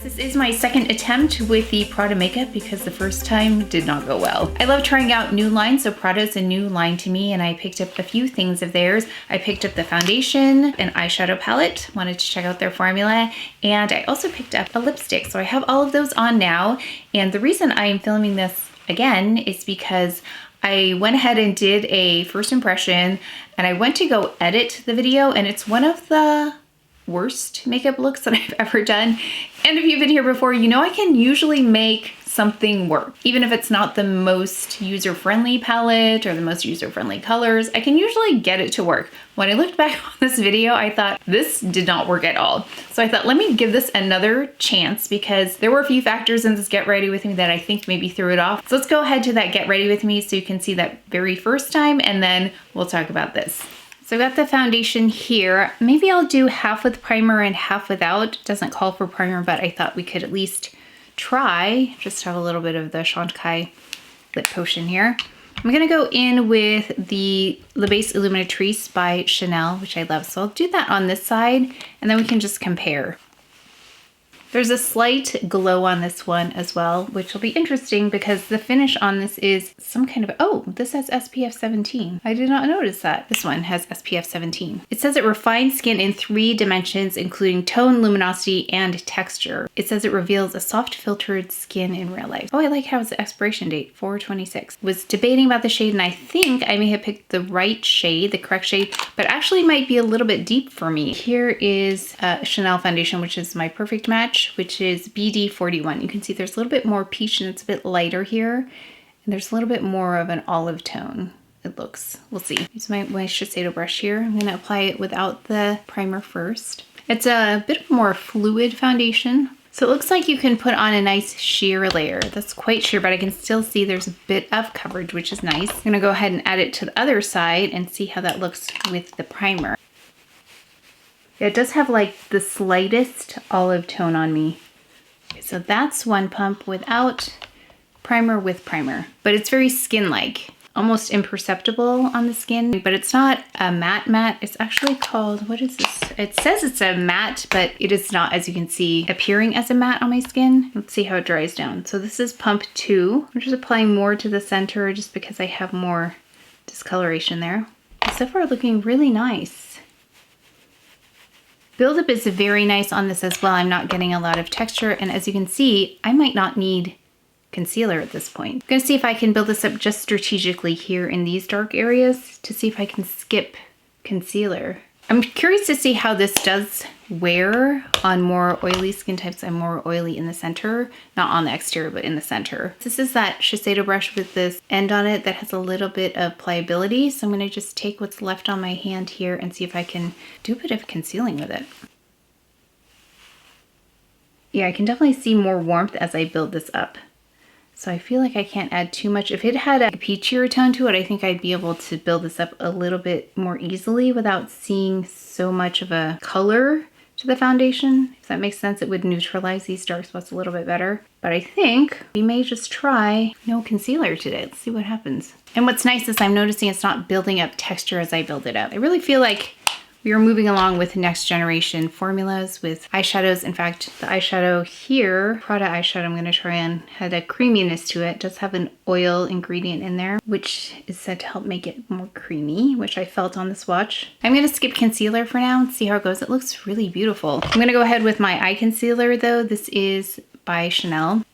This is my second attempt with the Prada makeup because the first time did not go well. I love trying out new lines, so Prada is a new line to me, and I picked up a few things of theirs. I picked up the foundation, an eyeshadow palette, wanted to check out their formula, and I also picked up a lipstick. So I have all of those on now, and the reason I am filming this again is because I went ahead and did a first impression, and I went to go edit the video, and it's one of the worst makeup looks that I've ever done. And if you've been here before, you know I can usually make something work. Even if it's not the most user-friendly palette or the most user-friendly colors, I can usually get it to work. When I looked back on this video, I thought this did not work at all. So I thought, let me give this another chance because there were a few factors in this get ready with me that I think maybe threw it off. So let's go ahead to that get ready with me so you can see that very first time, and then we'll talk about this. So I got the foundation here. Maybe I'll do half with primer and half without. It doesn't call for primer, but I thought we could at least try. Just have a little bit of the Chantecaille lip potion here. I'm gonna go in with the Beiges Illuminatrice by Chanel, which I love. So I'll do that on this side, and then we can just compare. There's a slight glow on this one as well, which will be interesting because the finish on this is some kind of, oh, this has SPF 17. I did not notice that. This one has SPF 17. It says it refines skin in 3 dimensions, including tone, luminosity, and texture. It says it reveals a soft filtered skin in real life. Oh, I like how it's the expiration date, 4/26. Was debating about the shade, and I think I may have picked the right shade, the correct shade, but actually might be a little bit deep for me. Here is a Chanel foundation, which is my perfect match, which is BD41. You can see there's a little bit more peach and it's a bit lighter here. And there's a little bit more of an olive tone, it looks. We'll see. Use my Shiseido brush here. I'm gonna apply it without the primer first. It's a bit more fluid foundation. So it looks like you can put on a nice sheer layer. That's quite sheer, but I can still see there's a bit of coverage, which is nice. I'm gonna go ahead and add it to the other side and see how that looks with the primer. It does have like the slightest olive tone on me. Okay, so that's one pump without primer, with primer. But it's very skin-like, almost imperceptible on the skin. But it's not a matte. It's actually called, what is this? It says it's a matte, but it is not, as you can see, appearing as a matte on my skin. Let's see how it dries down. So this is pump 2. I'm just applying more to the center just because I have more discoloration there. So far looking really nice. Buildup is very nice on this as well. I'm not getting a lot of texture, and as you can see, I might not need concealer at this point. I'm gonna see if I can build this up just strategically here in these dark areas to see if I can skip concealer. I'm curious to see how this does wear on more oily skin types. I'm more oily in the center, not on the exterior, but in the center. This is that Shiseido brush with this end on it that has a little bit of pliability. So I'm gonna just take what's left on my hand here and see if I can do a bit of concealing with it. Yeah, I can definitely see more warmth as I build this up. So I feel like I can't add too much. If it had a peachier tone to it, I think I'd be able to build this up a little bit more easily without seeing so much of a color to the foundation. If that makes sense, it would neutralize these dark spots a little bit better. But I think we may just try no concealer today. Let's see what happens. And what's nice is I'm noticing it's not building up texture as I build it up. I really feel like we are moving along with next generation formulas with eyeshadows. In fact, the eyeshadow here, Prada eyeshadow I'm gonna try on, had a creaminess to it. It does have an oil ingredient in there, which is said to help make it more creamy, which I felt on the swatch. I'm gonna skip concealer for now and see how it goes. It looks really beautiful. I'm gonna go ahead with my eye concealer though. This is by Chanel.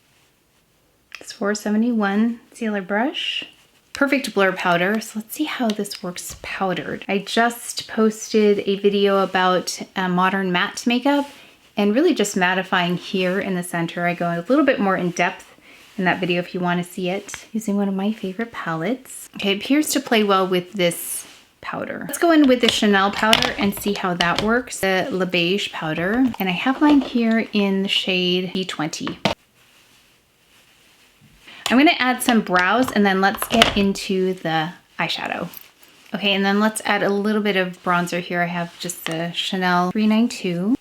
It's 471 concealer brush. Perfect blur powder. So let's see how this works powdered. I just posted a video about modern matte makeup and really just mattifying here in the center. I go a little bit more in depth in that video if you want to see it, using one of my favorite palettes. Okay, it appears to play well with this powder. Let's go in with the Chanel powder and see how that works. The Beiges powder, and I have mine here in the shade B20. I'm gonna add some brows and then let's get into the eyeshadow. Okay, and then let's add a little bit of bronzer here. I have just the Chanel 392.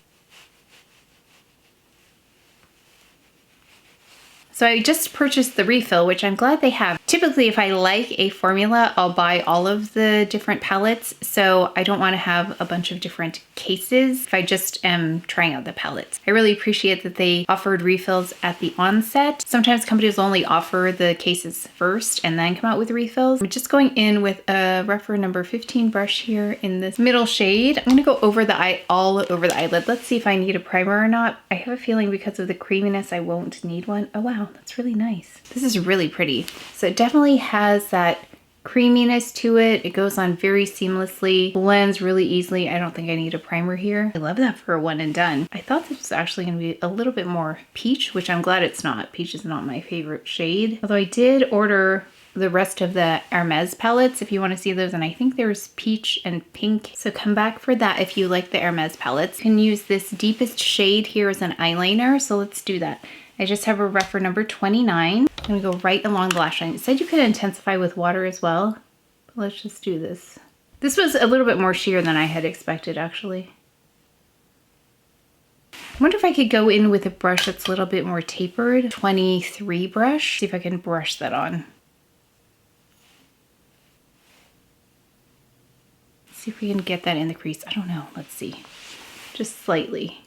So I just purchased the refill, which I'm glad they have. Typically, if I like a formula, I'll buy all of the different palettes. So I don't want to have a bunch of different cases if I just am trying out the palettes. I really appreciate that they offered refills at the onset. Sometimes companies only offer the cases first and then come out with refills. I'm just going in with a REPHR number 15 brush here in this middle shade. I'm going to go over the eye, all over the eyelid. Let's see if I need a primer or not. I have a feeling because of the creaminess, I won't need one. Oh wow, that's really nice. This is really pretty. So it definitely has that creaminess to it. It goes on very seamlessly, blends really easily. I don't think I need a primer here. I love that for a one and done. I thought this was actually going to be a little bit more peach, which I'm glad it's not. Peach is not my favorite shade. Although I did order the rest of the Hermes palettes if you want to see those, and I think there's peach and pink. So come back for that if you like the Hermes palettes. You can use this deepest shade here as an eyeliner, so let's do that. I just have a REPHR number 29. I'm gonna go right along the lash line. It said you could intensify with water as well, but let's just do this. This was a little bit more sheer than I had expected, actually. I wonder if I could go in with a brush that's a little bit more tapered. 23 brush. See if I can brush that on. See if we can get that in the crease. I don't know. Let's see. Just slightly.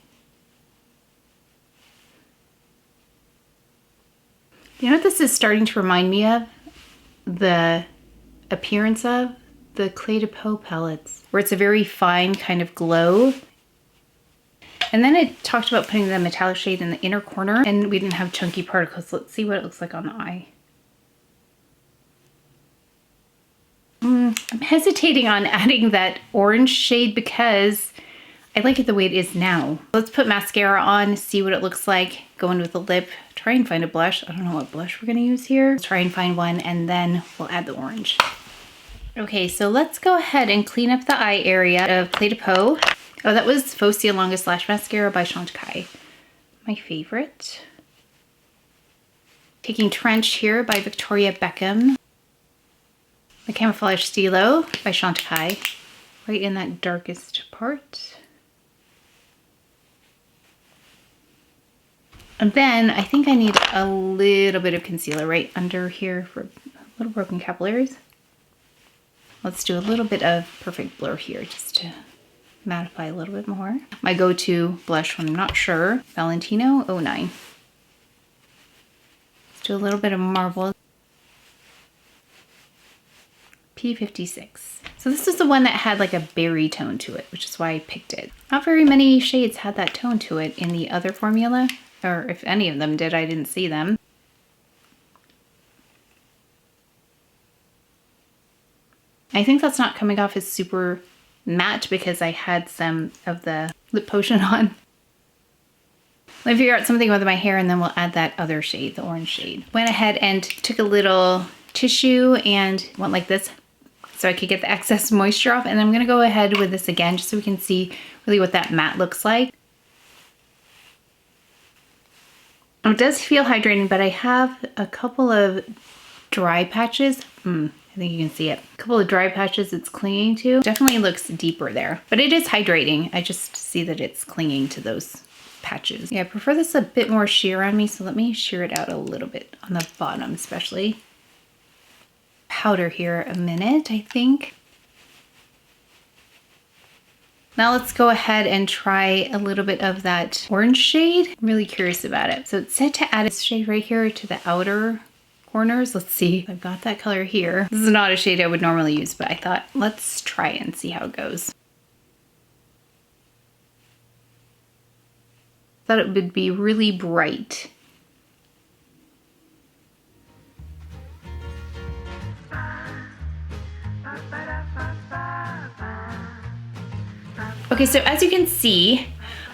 You know what this is starting to remind me of? The appearance of the CdP palettes, where it's a very fine kind of glow. And then it talked about putting the metallic shade in the inner corner, and we didn't have chunky particles. Let's see what it looks like on the eye. I'm hesitating on adding that orange shade because I like it the way it is now. Let's put mascara on, see what it looks like. Go in with the lip, try and find a blush. I don't know what blush we're gonna use here. Let's try and find one, and then we'll add the orange. Okay, so let's go ahead and clean up the eye area of CdP. Oh, that was Faux Longest Lash Mascara by Chantecaille. My favorite. Taking Trench here by Victoria Beckham. The Camoflauge Stylo by Chantecaille, right in that darkest part. And then I think I need a little bit of concealer right under here for little broken capillaries. Let's do a little bit of Perfect Blur here just to mattify a little bit more. My go-to blush when I'm not sure, Valentino 09. Let's do a little bit of Marble. P56. So this is the one that had like a berry tone to it, which is why I picked it. Not very many shades had that tone to it in the other formula, or if any of them did, I didn't see them. I think that's not coming off as super matte because I had some of the lip potion on. Let me figure out something with my hair and then we'll add that other shade, the orange shade. Went ahead and took a little tissue and went like this so I could get the excess moisture off. And I'm gonna go ahead with this again just so we can see really what that matte looks like. It does feel hydrating, but I have a couple of dry patches. I think you can see it. A couple of dry patches it's clinging to. Definitely looks deeper there, but it is hydrating. I just see that it's clinging to those patches. Yeah, I prefer this a bit more sheer on me, so let me sheer it out a little bit on the bottom especially. Powder here a minute, I think. Now let's go ahead and try a little bit of that orange shade. I'm really curious about it. So it said to add a shade right here to the outer corners. Let's see. I've got that color here. This is not a shade I would normally use, but I thought let's try and see how it goes. Thought it would be really bright. Okay, so as you can see,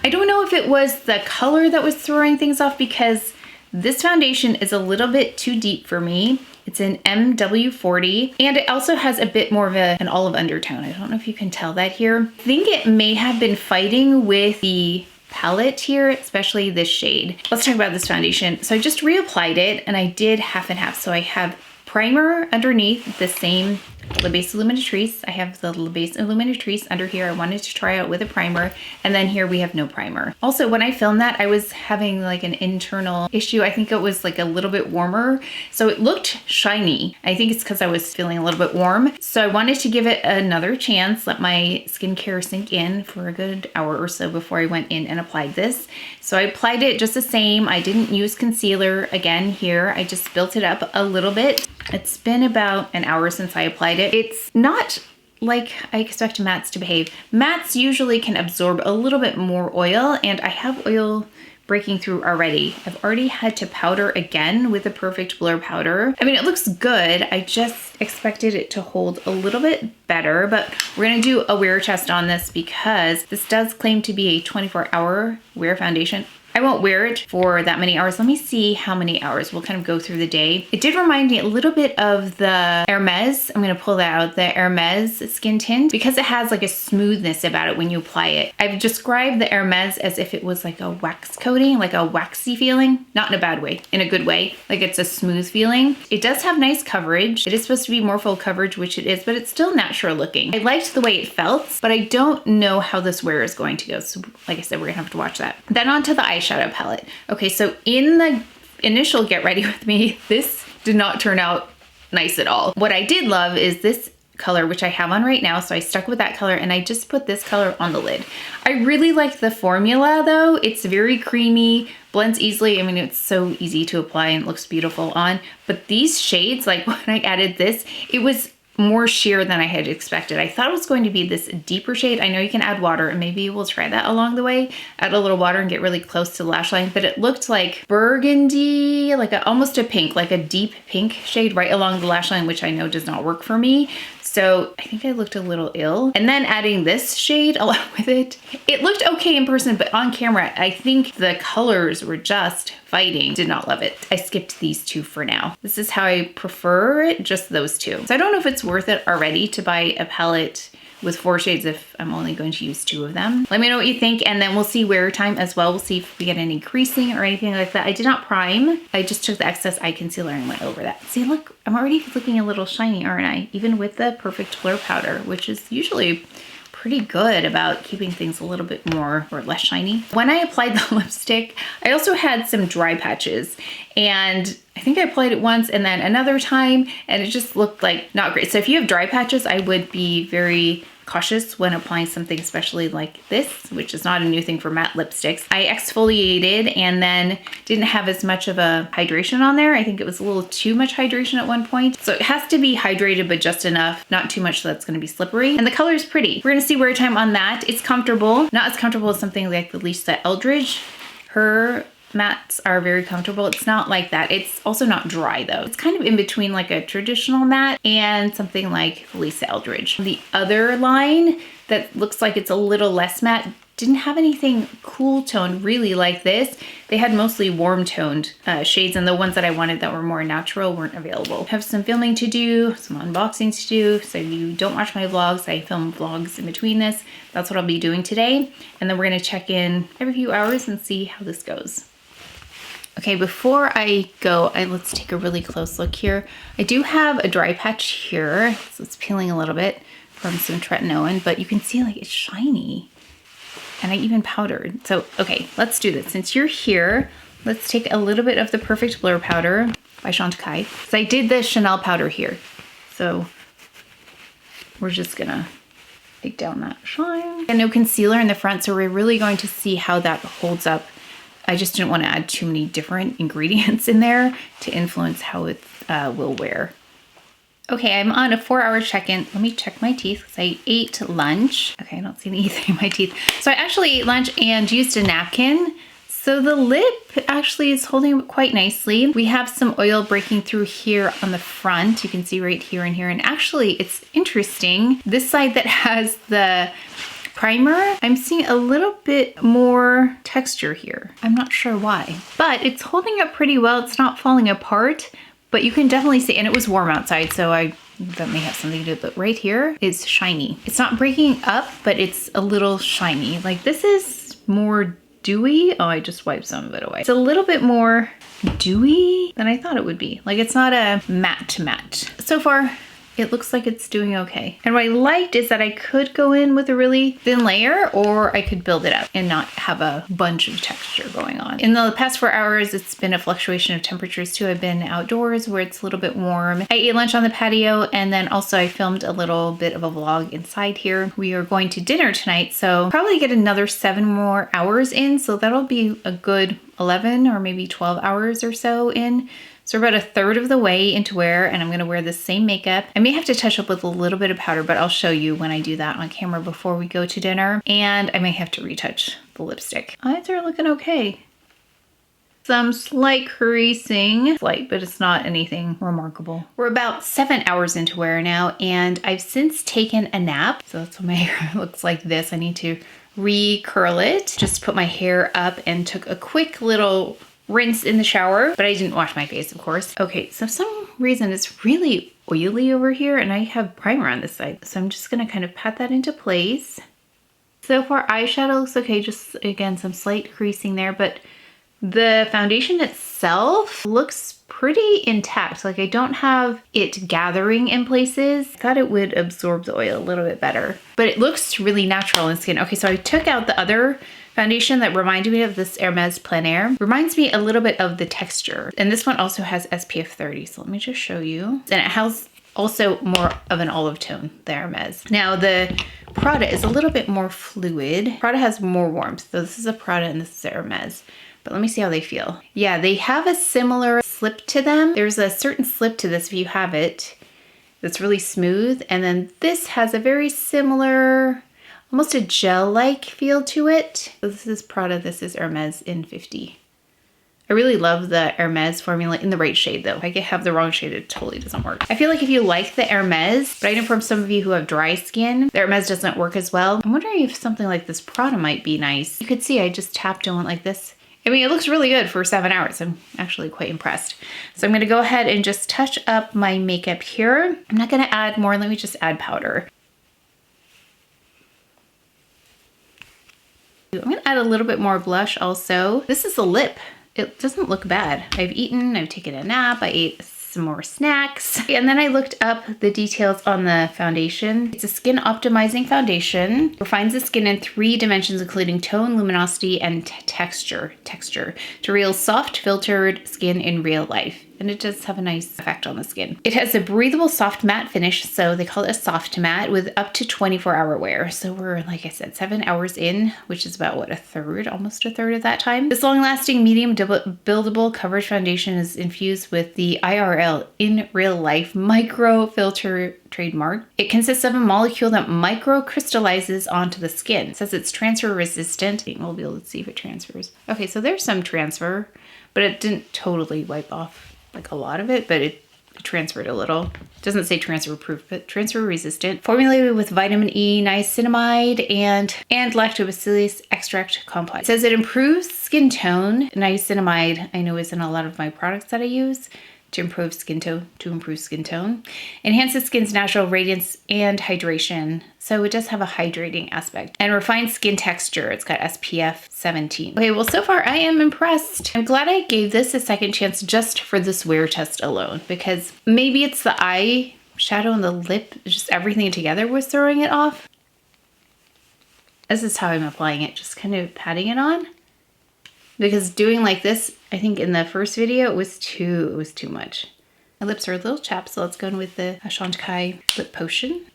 I don't know if it was the color that was throwing things off because this foundation is a little bit too deep for me. It's an MW40 and it also has a bit more of an olive undertone. I don't know if you can tell that here. I think it may have been fighting with the palette here, especially this shade. Let's talk about this foundation. So I just reapplied it and I did half and half. So I have primer underneath, the same Le Base Illuminatrice. I have the Le Base Illuminatrice under here. I wanted to try out with a primer. And then here we have no primer. Also, when I filmed that, I was having like an internal issue. I think it was like a little bit warmer. So it looked shiny. I think it's because I was feeling a little bit warm. So I wanted to give it another chance, let my skincare sink in for a good hour or so before I went in and applied this. So I applied it just the same. I didn't use concealer again here. I just built it up a little bit. It's been about an hour since I applied it. It's not like I expect mattes to behave. Mattes usually can absorb a little bit more oil, and I have oil breaking through already. I've already had to powder again with the Perfect Blur powder. I mean, it looks good. I just expected it to hold a little bit better, but we're gonna do a wear test on this because this does claim to be a 24-hour wear foundation. I won't wear it for that many hours. Let me see how many hours. We'll kind of go through the day. It did remind me a little bit of the Hermes. I'm gonna pull that out, the Hermes skin tint, because it has like a smoothness about it when you apply it. I've described the Hermes as if it was like a wax coating, like a waxy feeling, not in a bad way, in a good way. Like it's a smooth feeling. It does have nice coverage. It is supposed to be more full coverage, which it is, but it's still natural looking. I liked the way it felt, but I don't know how this wear is going to go. So like I said, we're gonna have to watch that. Then on to the eyeshadow palette. Okay, so in the initial get ready with me, this did not turn out nice at all. What I did love is this color, which I have on right now. So I stuck with that color and I just put this color on the lid. I really like the formula though. It's very creamy, blends easily. I mean, it's so easy to apply and looks beautiful on, but these shades, like when I added this, it was more sheer than I had expected. I thought it was going to be this deeper shade. I know you can add water and maybe we'll try that along the way. Add a little water and get really close to the lash line, but it looked like burgundy, like almost a pink, like a deep pink shade right along the lash line, which I know does not work for me. So I think I looked a little ill. And then adding this shade along with it, it looked okay in person, but on camera, I think the colors were just fighting. Did not love it. I skipped these two for now. This is how I prefer it, just those two. So I don't know if it's worth it already to buy a palette with 4 shades if I'm only going to use 2 of them. Let me know what you think, and then we'll see wear time as well. We'll see if we get any creasing or anything like that. I did not prime. I just took the excess eye concealer and went over that. See, look, I'm already looking a little shiny, aren't I? Even with the Perfect Blur powder, which is usually pretty good about keeping things a little bit more or less shiny. When I applied the lipstick, I also had some dry patches, and I think I applied it once and then another time, and it just looked like not great. So if you have dry patches, I would be very cautious when applying something, especially like this, which is not a new thing for matte lipsticks. I exfoliated and then didn't have as much of a hydration on there. I think it was a little too much hydration at one point. So it has to be hydrated, but just enough, not too much so that's gonna be slippery. And the color is pretty. We're gonna see wear time on that. It's comfortable, not as comfortable as something like the Lisa Eldridge. Her mattes are very comfortable. It's not like that. It's also not dry though. It's kind of in between like a traditional matte and something like Lisa Eldridge. The other line that looks like it's a little less matte didn't have anything cool toned really like this. They had mostly warm toned shades, and the ones that I wanted that were more natural weren't available. I have some filming to do, some unboxings to do. So if you don't watch my vlogs, I film vlogs in between this. That's what I'll be doing today. And then we're gonna check in every few hours and see how this goes. Okay, before I go, let's take a really close look here. I do have a dry patch here, so it's peeling a little bit from some tretinoin, but you can see like it's shiny. And I even powdered. So, okay, let's do this. Since you're here, let's take a little bit of the Perfect Blur powder by Chantecaille. So I did the Chanel powder here. So we're just gonna take down that shine. And no concealer in the front, so we're really going to see how that holds up. I just didn't want to add too many different ingredients in there to influence how it will wear. Okay, I'm on a 4-hour check-in. Let me check my teeth because I ate lunch. Okay, I don't see anything in my teeth. So I actually ate lunch and used a napkin. So the lip actually is holding up quite nicely. We have some oil breaking through here on the front. You can see right here and here. And actually it's interesting. This side that has the primer, I'm seeing a little bit more texture here. I'm not sure why, but it's holding up pretty well. It's not falling apart, but you can definitely see, and it was warm outside, so that may have something to do with it, but right here is shiny. It's not breaking up, but it's a little shiny. Like this is more dewy. Oh, I just wiped some of it away. It's a little bit more dewy than I thought it would be. Like it's not a matte. So far, it looks like it's doing okay. And what I liked is that I could go in with a really thin layer, or I could build it up and not have a bunch of texture going on. In the past 4 hours, it's been a fluctuation of temperatures too. I've been outdoors where it's a little bit warm. I ate lunch on the patio, and then also I filmed a little bit of a vlog inside here. We are going to dinner tonight, so probably get another 7 more hours in, so that'll be a good 11 or maybe 12 hours or so in. So we're about a third of the way into wear, and I'm gonna wear the same makeup. I may have to touch up with a little bit of powder, but I'll show you when I do that on camera before we go to dinner. And I may have to retouch the lipstick. Eyes are looking okay. Some slight creasing, slight, but it's not anything remarkable. We're about 7 hours into wear now, and I've since taken a nap. So that's what my hair looks like this. I need to re-curl it. Just put my hair up and took a quick little rinse in the shower, but I didn't wash my face, of course. Okay, so for some reason it's really oily over here, and I have primer on this side. So I'm just gonna kind of pat that into place. So far, eyeshadow looks okay. Just, again, some slight creasing there, but the foundation itself looks pretty intact. Like, I don't have it gathering in places. I thought it would absorb the oil a little bit better, but it looks really natural in skin. Okay, so I took out the other foundation that reminded me of this Hermes Plein Air. Reminds me a little bit of the texture. And this one also has SPF 30. So let me just show you. And it has also more of an olive tone, the Hermes. Now the Prada is a little bit more fluid. Prada has more warmth. So this is a Prada and this is a Hermes. But let me see how they feel. Yeah, they have a similar slip to them. There's a certain slip to this if you have it. That's really smooth. And then this has a very similar, almost a gel-like feel to it. So this is Prada, this is Hermes in 50. I really love the Hermes formula in the right shade though. If I have the wrong shade, it totally doesn't work. I feel like if you like the Hermes, but I know from some of you who have dry skin, the Hermes doesn't work as well. I'm wondering if something like this Prada might be nice. You could see I just tapped and went like this. I mean, it looks really good for 7 hours. I'm actually quite impressed. So I'm gonna go ahead and just touch up my makeup here. I'm not gonna add more, let me just add powder. I'm gonna add a little bit more blush also. This is the lip. It doesn't look bad. I've eaten, I've taken a nap, I ate some more snacks. And then I looked up the details on the foundation. It's a skin optimizing foundation. Refines the skin in 3 dimensions, including tone, luminosity, and texture to real soft filtered skin in real life. And it does have a nice effect on the skin. It has a breathable soft matte finish, so they call it a soft matte, with up to 24-hour wear. So we're, like I said, 7 hours in, which is about, what, a third, almost a third of that time. This long-lasting, medium buildable coverage foundation is infused with the IRL, in real life, micro filter trademark. It consists of a molecule that micro crystallizes onto the skin. It says it's transfer resistant. We'll be able to see if it transfers. Okay, so there's some transfer, but it didn't totally wipe off like a lot of it, but it transferred a little. It doesn't say transfer proof, but transfer resistant. Formulated with vitamin E, niacinamide, and lactobacillus extract complex. It says it improves skin tone. Niacinamide, I know, is in a lot of my products that I use to improve skin tone, enhances skin's natural radiance and hydration. So it does have a hydrating aspect, and refined skin texture. It's got SPF 17. Okay, well, so far I am impressed. I'm glad I gave this a second chance just for this wear test alone, because maybe it's the eyeshadow and the lip, just everything together was throwing it off. This is how I'm applying it, just kind of patting it on. Because doing like this, I think in the first video, it was too much. My lips are a little chapped, so let's go in with the Chantecaille Lip Potion.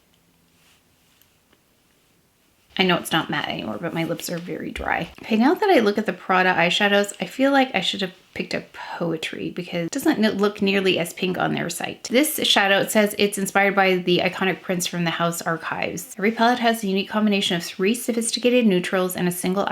I know it's not matte anymore, but my lips are very dry. Okay, now that I look at the Prada eyeshadows, I feel like I should have picked up Poetry because it doesn't look nearly as pink on their site. This shadow, it says it's inspired by the iconic prints from the house archives. Every palette has a unique combination of 3 sophisticated neutrals and a single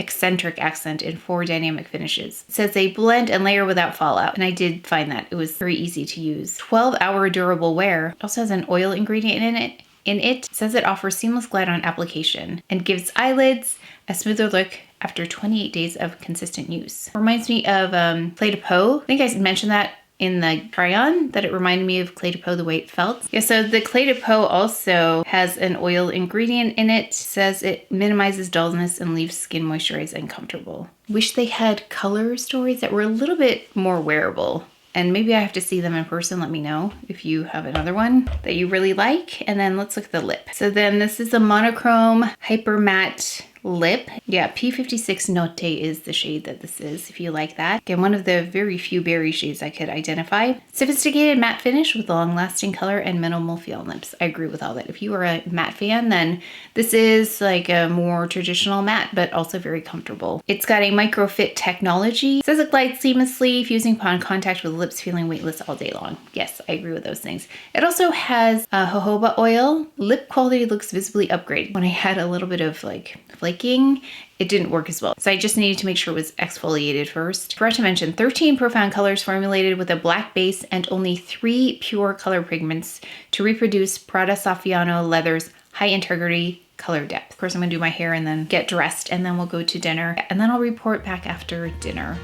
eccentric accent in 4 dynamic finishes. It says they blend and layer without fallout, and I did find that. It was very easy to use. 12-hour durable wear. It also has an oil ingredient in it. It says it offers seamless glide on application and gives eyelids a smoother look after 28 days of consistent use. Reminds me of Clé de Peau. I think I mentioned that in the try-on, that it reminded me of Clé de Peau the way it felt. Yeah, so the Clé de Peau also has an oil ingredient in it. It says it minimizes dullness and leaves skin moisturized and comfortable. Wish they had color stories that were a little bit more wearable. And maybe I have to see them in person. Let me know if you have another one that you really like. And then let's look at the lip. So then this is a monochrome hyper matte lip. Yeah, P56 Note is the shade that this is, if you like that. Again, one of the very few berry shades I could identify. Sophisticated matte finish with long-lasting color and minimal feel on lips. I agree with all that. If you are a matte fan, then this is like a more traditional matte, but also very comfortable. It's got a microfit technology. It says it glides seamlessly, fusing upon contact with lips, feeling weightless all day long. Yes, I agree with those things. It also has jojoba oil. Lip quality looks visibly upgraded. When I had a little bit of like flaking, it didn't work as well. So I just needed to make sure it was exfoliated first. Forgot to mention 13 profound colors formulated with a black base and only 3 pure color pigments to reproduce Prada Saffiano Leather's high integrity color depth. Of course, I'm gonna do my hair and then get dressed and then we'll go to dinner and then I'll report back after dinner.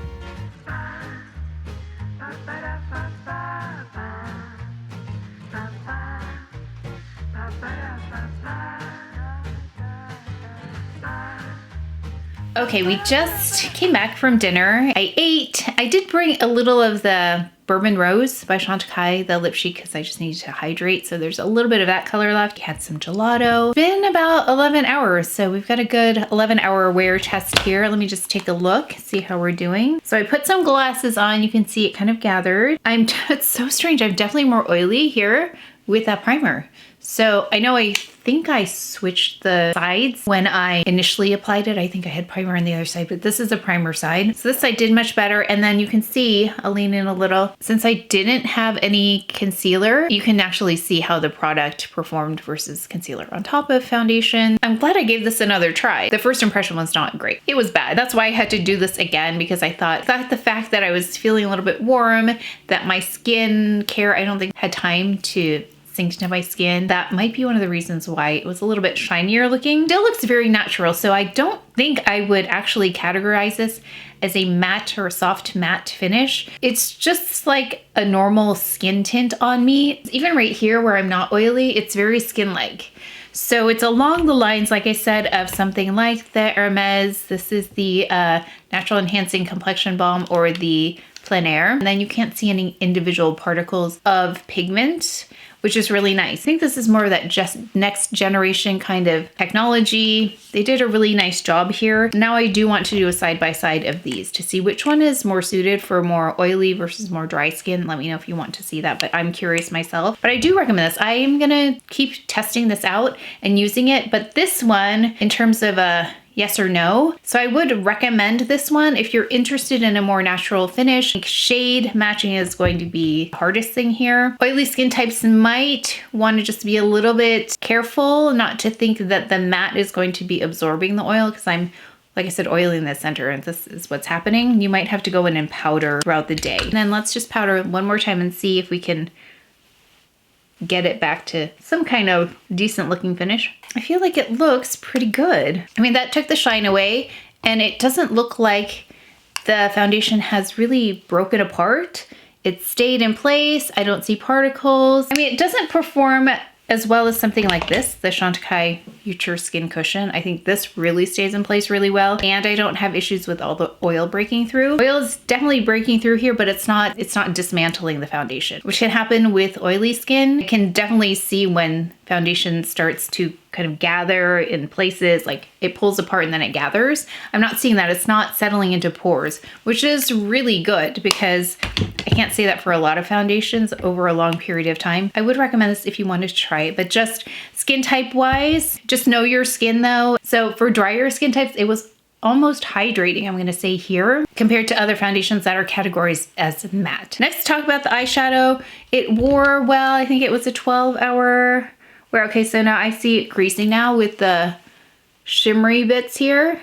Okay, we just came back from dinner. I ate. I did bring a little of the Bourbon Rose by Chantecaille, the lip sheet, because I just needed to hydrate. So there's a little bit of that color left. Had some gelato. Been about 11 hours. So we've got a good 11-hour wear test here. Let me just take a look, see how we're doing. So I put some glasses on. You can see it kind of gathered. It's so strange. I'm definitely more oily here with that primer. So I know I think I switched the sides when I initially applied it. I think I had primer on the other side, but this is a primer side. So this side did much better. And then you can see, I'll lean in a little. Since I didn't have any concealer, you can actually see how the product performed versus concealer on top of foundation. I'm glad I gave this another try. The first impression was not great. It was bad. That's why I had to do this again, because I thought the fact that I was feeling a little bit warm, that my skin care, I don't think had time to sink to my skin. That might be one of the reasons why it was a little bit shinier looking. Still looks very natural, so I don't think I would actually categorize this as a matte or a soft matte finish. It's just like a normal skin tint on me. Even right here where I'm not oily, it's very skin-like. So it's along the lines, like I said, of something like the Hermes. This is the Natural Enhancing Complexion Balm or the Plein Air. And then you can't see any individual particles of pigment, which is really nice. I think this is more of that just next generation kind of technology. They did a really nice job here. Now I do want to do a side-by-side of these to see which one is more suited for more oily versus more dry skin. Let me know if you want to see that, but I'm curious myself. But I do recommend this. I am gonna keep testing this out and using it, but this one, in terms of a yes or no. So I would recommend this one if you're interested in a more natural finish. Like shade matching is going to be the hardest thing here. Oily skin types might want to just be a little bit careful not to think that the matte is going to be absorbing the oil, because I'm, like I said, oily in the center and this is what's happening. You might have to go in and powder throughout the day. And then let's just powder one more time and see if we can get it back to some kind of decent looking finish. I feel like it looks pretty good. I mean, that took the shine away and it doesn't look like the foundation has really broken apart. It stayed in place. I don't see particles. I mean, it doesn't perform as well as something like this, the Chantecaille Future Skin Cushion. I think this really stays in place really well. And I don't have issues with all the oil breaking through. Oil is definitely breaking through here, but it's not dismantling the foundation, which can happen with oily skin. You can definitely see when foundation starts to kind of gather in places, like it pulls apart and then it gathers. I'm not seeing that. It's not settling into pores, which is really good because I can't say that for a lot of foundations over a long period of time. I would recommend this if you wanted to try it, but just skin type wise, just know your skin though. So for drier skin types, it was almost hydrating, I'm gonna say here, compared to other foundations that are categorized as matte. Next, talk about the eyeshadow. It wore well. I think it was a 12-hour wear. Okay, so now I see it creasing now with the shimmery bits here.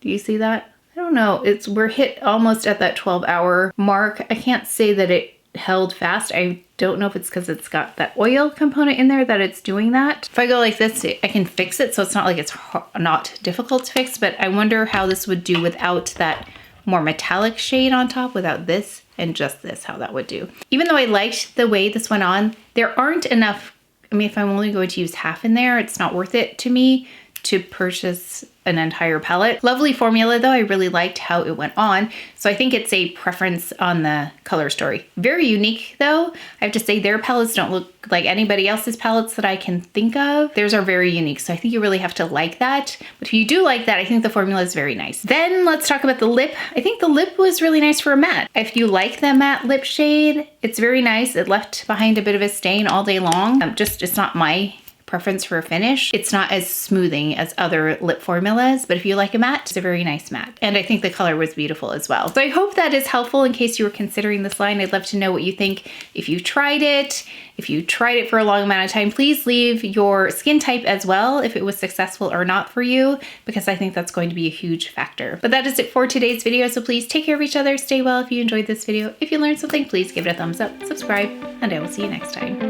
Do you see that? I don't know. We're hit almost at that 12-hour mark. I can't say that it held fast. I don't know if it's because it's got that oil component in there that it's doing that. If I go like this, I can fix it. So it's not like it's not difficult to fix, but I wonder how this would do without that more metallic shade on top, without this and just this, how that would do. Even though I liked the way this went on, there aren't enough, I mean, if I'm only going to use half in there, it's not worth it to me to purchase an entire palette. Lovely formula though. I really liked how it went on. So I think it's a preference on the color story. Very unique though. I have to say their palettes don't look like anybody else's palettes that I can think of. Theirs are very unique. So I think you really have to like that. But if you do like that, I think the formula is very nice. Then let's talk about the lip. I think the lip was really nice for a matte. If you like the matte lip shade, it's very nice. It left behind a bit of a stain all day long. It's not my preference for a finish. It's not as smoothing as other lip formulas, but if you like a matte, it's a very nice matte. And I think the color was beautiful as well. So I hope that is helpful in case you were considering this line. I'd love to know what you think. If you tried it for a long amount of time, please leave your skin type as well, if it was successful or not for you, because I think that's going to be a huge factor. But that is it for today's video. So please take care of each other, stay well. If you enjoyed this video, if you learned something, please give it a thumbs up, subscribe, and I will see you next time.